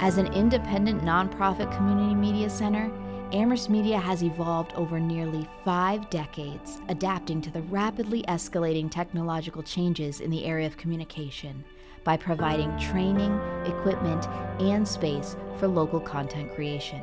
As an independent nonprofit community media center, Amherst Media has evolved over nearly 5 decades, adapting to the rapidly escalating technological changes in the area of communication by providing training, equipment, and space for local content creation.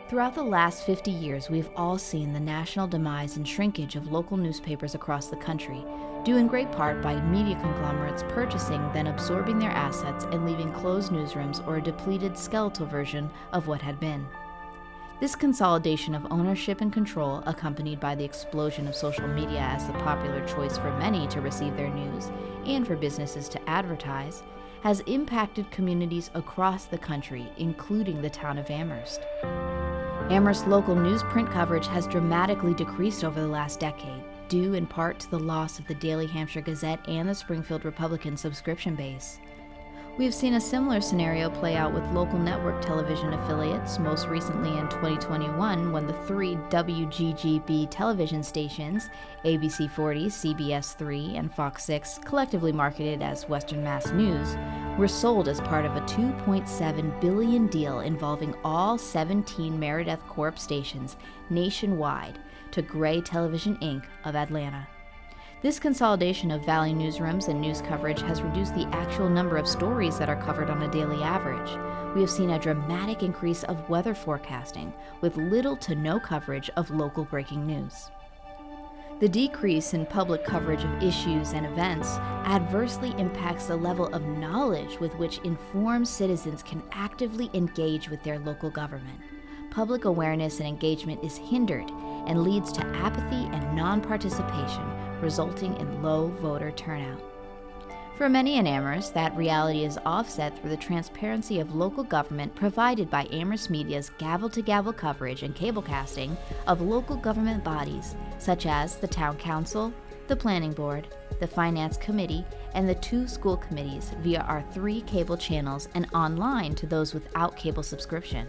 Throughout the last 50 years, we've all seen the national demise and shrinkage of local newspapers across the country, due in great part by media conglomerates purchasing, then absorbing their assets and leaving closed newsrooms or a depleted skeletal version of what had been. This consolidation of ownership and control, accompanied by the explosion of social media as the popular choice for many to receive their news and for businesses to advertise, has impacted communities across the country, including the town of Amherst. Amherst local newsprint coverage has dramatically decreased over the last decade, due in part to the loss of the Daily Hampshire Gazette and the Springfield Republican subscription base. We have seen a similar scenario play out with local network television affiliates, most recently in 2021 when the 3 WGGB television stations, ABC 40, CBS 3, and Fox 6, collectively marketed as Western Mass News, were sold as part of a $2.7 billion deal involving all 17 Meredith Corp stations nationwide to Gray Television Inc. of Atlanta. This consolidation of Valley newsrooms and news coverage has reduced the actual number of stories that are covered on a daily average. We have seen a dramatic increase of weather forecasting, with little to no coverage of local breaking news. The decrease in public coverage of issues and events adversely impacts the level of knowledge with which informed citizens can actively engage with their local government. Public awareness and engagement is hindered and leads to apathy and non-participation, resulting in low voter turnout. For many in Amherst, that reality is offset through the transparency of local government provided by Amherst Media's gavel-to-gavel coverage and cablecasting of local government bodies, such as the Town Council, the Planning Board, the Finance Committee, and the 2 school committees via our 3 cable channels and online to those without cable subscription.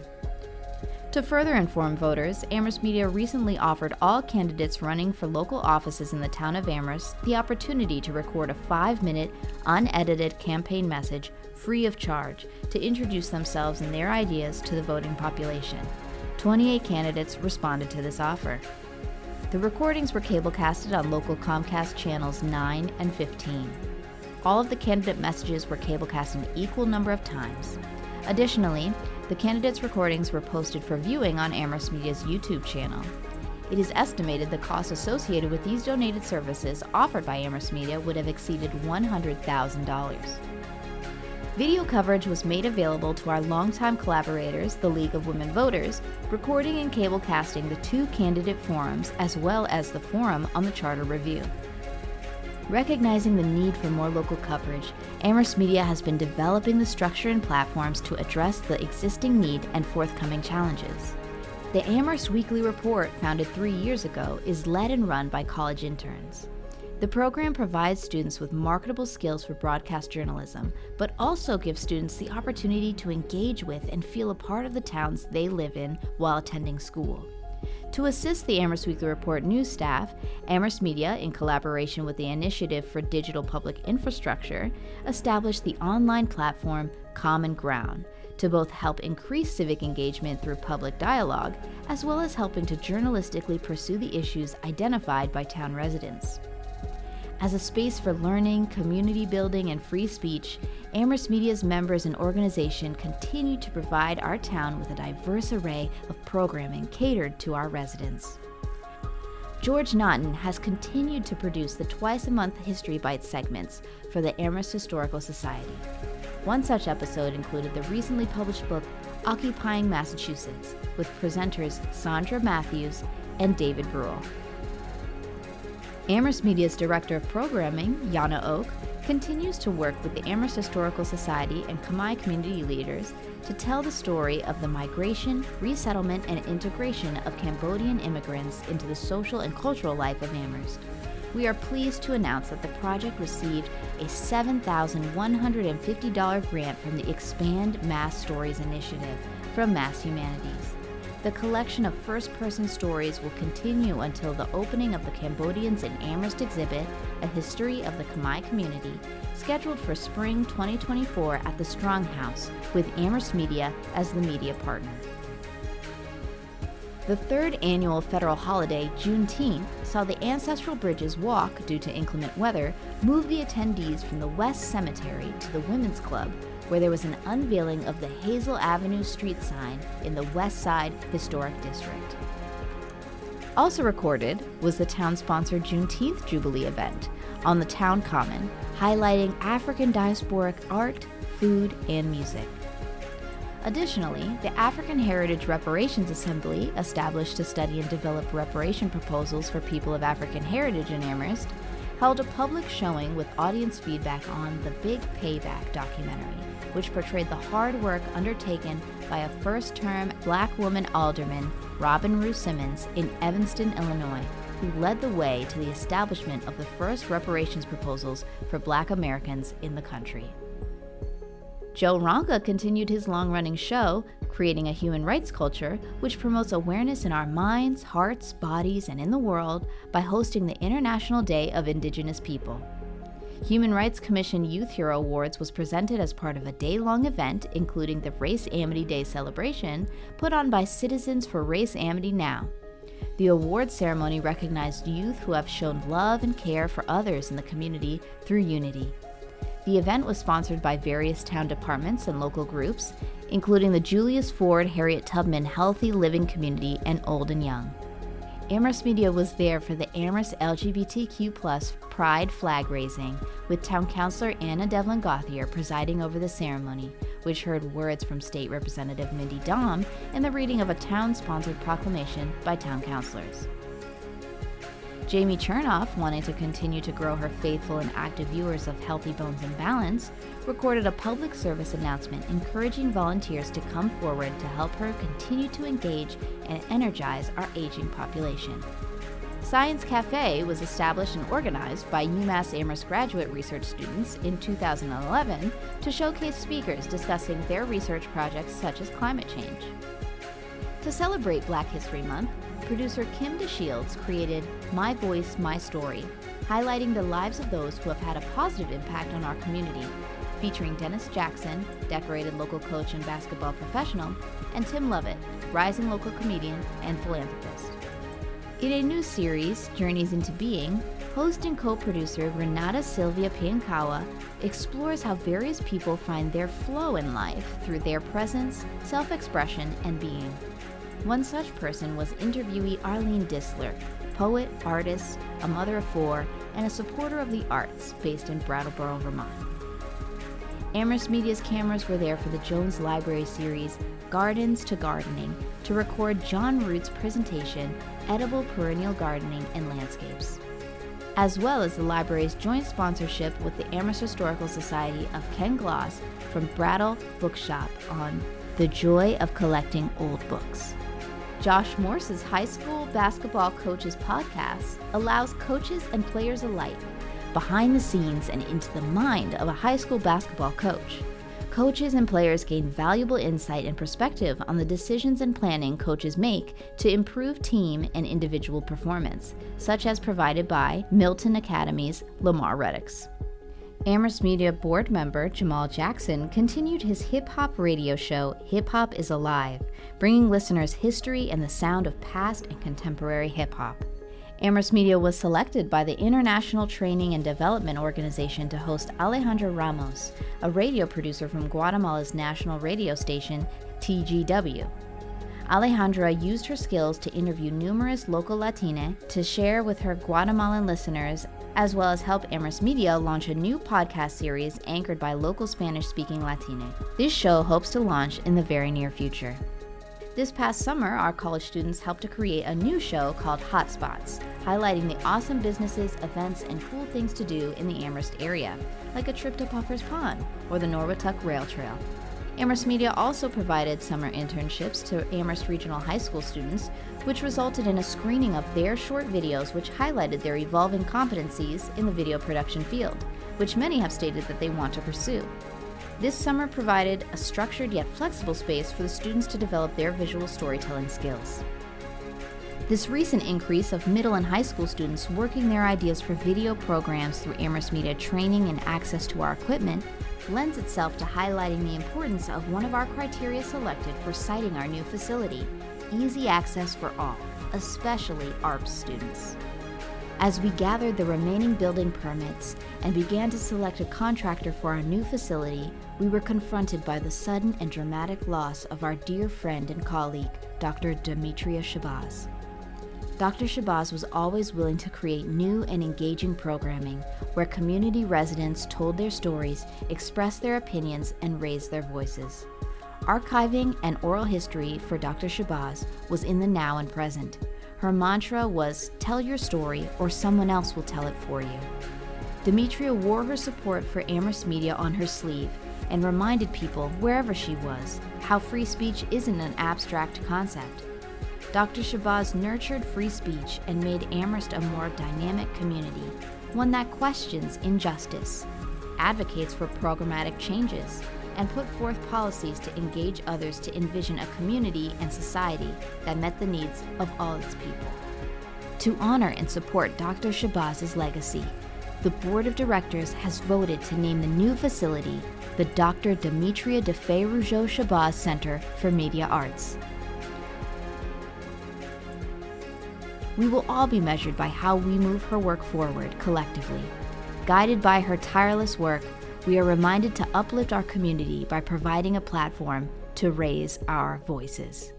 To further inform voters, Amherst Media recently offered all candidates running for local offices in the town of Amherst the opportunity to record a 5-minute, unedited campaign message free of charge to introduce themselves and their ideas to the voting population. 28 candidates responded to this offer. The recordings were cablecasted on local Comcast channels 9 and 15. All of the candidate messages were cablecast an equal number of times. Additionally, the candidates' recordings were posted for viewing on Amherst Media's YouTube channel. It is estimated the costs associated with these donated services offered by Amherst Media would have exceeded $100,000. Video coverage was made available to our longtime collaborators, the League of Women Voters, recording and cablecasting the 2 candidate forums as well as the forum on the Charter Review. Recognizing the need for more local coverage, Amherst Media has been developing the structure and platforms to address the existing need and forthcoming challenges. The Amherst Weekly Report, founded 3 years ago, is led and run by college interns. The program provides students with marketable skills for broadcast journalism, but also gives students the opportunity to engage with and feel a part of the towns they live in while attending school. To assist the Amherst Weekly Report news staff, Amherst Media, in collaboration with the Initiative for Digital Public Infrastructure, established the online platform Common Ground to both help increase civic engagement through public dialogue, as well as helping to journalistically pursue the issues identified by town residents. As a space for learning, community building, and free speech, Amherst Media's members and organization continue to provide our town with a diverse array of programming catered to our residents. George Naughton has continued to produce the twice-a-month History Bites segments for the Amherst Historical Society. One such episode included the recently published book Occupying Massachusetts, with presenters Sandra Matthews and David Bruhl. Amherst Media's Director of Programming, Yana Oak, continues to work with the Amherst Historical Society and Kamai community leaders to tell the story of the migration, resettlement, and integration of Cambodian immigrants into the social and cultural life of Amherst. We are pleased to announce that the project received a $7,150 grant from the Expand Mass Stories Initiative from Mass Humanities. The collection of first-person stories will continue until the opening of the Cambodians in Amherst exhibit, A History of the Khmer Community, scheduled for spring 2024 at the Strong House, with Amherst Media as the media partner. The third annual federal holiday, Juneteenth, saw the Ancestral Bridges Walk, due to inclement weather, move the attendees from the West Cemetery to the Women's Club, where there was an unveiling of the Hazel Avenue street sign in the West Side Historic District. Also recorded was the town-sponsored Juneteenth Jubilee event on the Town Common, highlighting African diasporic art, food, and music. Additionally, the African Heritage Reparations Assembly, established to study and develop reparation proposals for people of African heritage in Amherst, held a public showing with audience feedback on The Big Payback documentary, which portrayed the hard work undertaken by a first-term Black woman alderman, Robin Rue Simmons, in Evanston, Illinois, who led the way to the establishment of the first reparations proposals for Black Americans in the country. Joe Ronca continued his long-running show, Creating a Human Rights Culture, which promotes awareness in our minds, hearts, bodies, and in the world by hosting the International Day of Indigenous People. Human Rights Commission Youth Hero Awards was presented as part of a day-long event, including the Race Amity Day celebration, put on by Citizens for Race Amity Now. The awards ceremony recognized youth who have shown love and care for others in the community through unity. The event was sponsored by various town departments and local groups, including the Julius Ford Harriet Tubman Healthy Living Community and Old and Young. Amherst Media was there for the Amherst LGBTQ+ Pride flag raising, with Town Councilor Anna Devlin Gauthier presiding over the ceremony, which heard words from State Representative Mindy Dahm and the reading of a town-sponsored proclamation by town councilors. Jamie Chernoff, wanting to continue to grow her faithful and active viewers of Healthy Bones and Balance, recorded a public service announcement encouraging volunteers to come forward to help her continue to engage and energize our aging population. Science Cafe was established and organized by UMass Amherst graduate research students in 2011 to showcase speakers discussing their research projects such as climate change. To celebrate Black History Month, producer Kim DeShields created My Voice, My Story, highlighting the lives of those who have had a positive impact on our community, featuring Dennis Jackson, decorated local coach and basketball professional, and Tim Lovett, rising local comedian and philanthropist. In a new series, Journeys into Being, host and co-producer Renata Silvia Piankawa explores how various people find their flow in life through their presence, self-expression, and being. One such person was interviewee Arlene Disler, poet, artist, a mother of four, and a supporter of the arts based in Brattleboro, Vermont. Amherst Media's cameras were there for the Jones Library series Gardens to Gardening to record John Root's presentation, Edible Perennial Gardening and Landscapes, as well as the library's joint sponsorship with the Amherst Historical Society of Ken Gloss from Brattle Bookshop on The Joy of Collecting Old Books. Josh Morse's High School Basketball Coaches podcast allows coaches and players alike behind the scenes and into the mind of a high school basketball coach. Coaches and players gain valuable insight and perspective on the decisions and planning coaches make to improve team and individual performance, such as provided by Milton Academy's Lamar Reddix. Amherst Media board member Jamal Jackson continued his hip-hop radio show, Hip Hop is Alive, bringing listeners history and the sound of past and contemporary hip-hop. Amherst Media was selected by the International Training and Development Organization to host Alejandra Ramos, a radio producer from Guatemala's national radio station, TGW. Alejandra used her skills to interview numerous local Latine to share with her Guatemalan listeners, as well as help Amherst Media launch a new podcast series anchored by local Spanish-speaking Latine. This show hopes to launch in the very near future. This past summer, our college students helped to create a new show called Hotspots, highlighting the awesome businesses, events, and cool things to do in the Amherst area, like a trip to Puffer's Pond or the Norwatuck Rail Trail. Amherst Media also provided summer internships to Amherst Regional High School students, which resulted in a screening of their short videos which highlighted their evolving competencies in the video production field, which many have stated that they want to pursue. This summer provided a structured yet flexible space for the students to develop their visual storytelling skills. This recent increase of middle and high school students working their ideas for video programs through Amherst Media training and access to our equipment lends itself to highlighting the importance of one of our criteria selected for siting our new facility: easy access for all, especially ARPS students. As we gathered the remaining building permits and began to select a contractor for our new facility, we were confronted by the sudden and dramatic loss of our dear friend and colleague, Dr. Demetria Shabazz. Dr. Shabazz was always willing to create new and engaging programming where community residents told their stories, expressed their opinions, and raised their voices. Archiving and oral history for Dr. Shabazz was in the now and present. Her mantra was, "Tell your story or someone else will tell it for you." Demetria wore her support for Amherst Media on her sleeve and reminded people, wherever she was, how free speech isn't an abstract concept. Dr. Shabazz nurtured free speech and made Amherst a more dynamic community, one that questions injustice, advocates for programmatic changes, and put forth policies to engage others to envision a community and society that met the needs of all its people. To honor and support Dr. Shabazz's legacy, the Board of Directors has voted to name the new facility the Dr. Demetria Defay-Rougeau Shabazz Center for Media Arts. We will all be measured by how we move her work forward collectively. Guided by her tireless work, we are reminded to uplift our community by providing a platform to raise our voices.